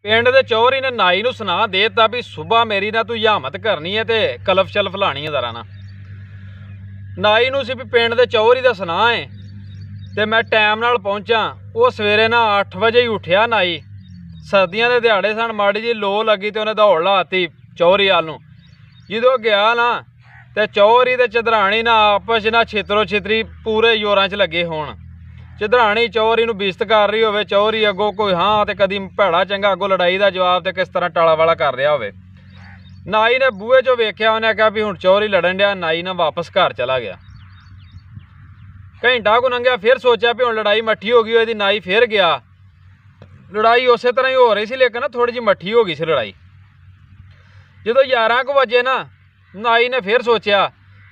पिंड दे चौहरी ने नाई नूं सुना देता भी सुबह मेरी ना तू यामत करनी है तो कलफ शलफ लानी है जरा ना। नाई नूं सी भी पिंड दे चौहरी दा सुना है तो मैं टाइम नाल पहुंचा। वो सवेरे ना 8 बजे ही उठिया नाई। सर्दियां दे दिहाड़े सन, माड़ी जी लो लगी तो उन्हें दौड़ लाती चौहरी वाल नूं। जदों गया ना तो चौहरी ते चदराणी ना आपस ना छितरो छितरी पूरे जोरां च लगे होण। चदराणी चौहरी नूं बेइज्जत कर रही होवे, चौहरी अगों कोई हाँ तो कदी भैड़ा चंगा अगों लड़ाई का जवाब तो किस तरह टाला वाला कर रहा होवे। नाई ने बूहे चो वेख्या, उन्हें कहा भी हुण चौहरी लड़न दिया। नाई ना वापस घर चला गया। घंटा को लंघिया, फिर सोचा भी हुण लड़ाई मट्ठी हो गई हो। नाई फिर गया, लड़ाई उस तरह ही हो रही सी, लेकिन ना थोड़ी जी मट्ठी हो गई सी लड़ाई। जो 11 को बजे ना नाई ने फिर सोचा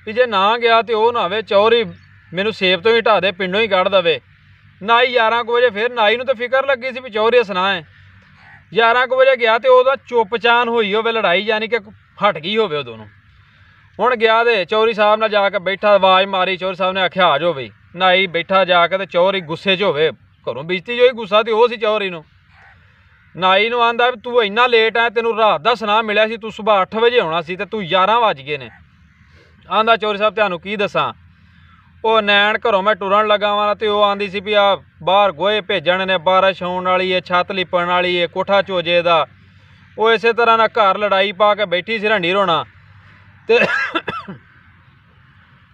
भी जे ना गया तो वह ना हो चौहरी मैनू सेब तो ही हटा दे, पिंडों ही कढ़ दे। नाई 11 को बजे फिर नाई नूं तो फिकर लगी सी भी चौहरी सुना है। 11 को बजे गया तो वह चुपचान हुई हो लड़ाई, यानी कि हट गई हो दोनों। हुण गया तो चौहरी साहब ने जाके बैठा, आवाज़ मारी, चौहरी साहब ने आख्या आ जाओ बई। नाई बैठा जाके तो चौहरी गुस्से च होवे, घरों बेइज्जती जो ही गुस्सा तो वह सी चौहरी नूं। नाई नूं आंदा भी तू इन्ना लेट है, तेनों रात का सुना मिलिया सी, तू सुबह 8 बजे आना सी ते तू 11 वज गए ने। आंदा चौहरी साहब तुहानूं की दसां, वो नैन घरों मैं टुरन लगा वा तो वह आंदी सी भी आ बाहर गोहे भेजण ने, बारिश आउण वाली है, छत्त लिपण वाली है, कोठा चोजे दा। वो इस तरह ना घर लड़ाई पा के बैठी सी रंडी रोना। ते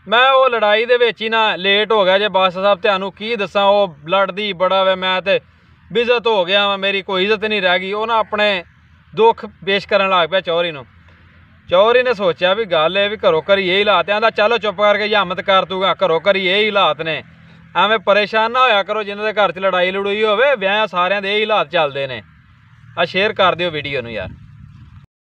मैं वो लड़ाई दे विच ही ना लेट हो गया जे। बस साहब तुहानूं की दसां, वो लड़दी बड़ा वे, मैं तो बेइज्जत हो गया वा, मेरी कोई इज्जत नहीं रह गई। वो ना अपने दुख पेश करन लग पिया चौहरी नूं। चौहरी ने सोचा भी गल है भी घरों घरी यही हालात। आंदा चलो चुप करके यामत कर तू, घरों घरी यही हालात ने, एवें परेशान ना होया करो। जिन्हां दे घर च लड़ाई लड़ूई होवे, ब्याह सारियां दे यही हालात चलदे ने। आ शेयर कर दिओ वीडियो नूं यार।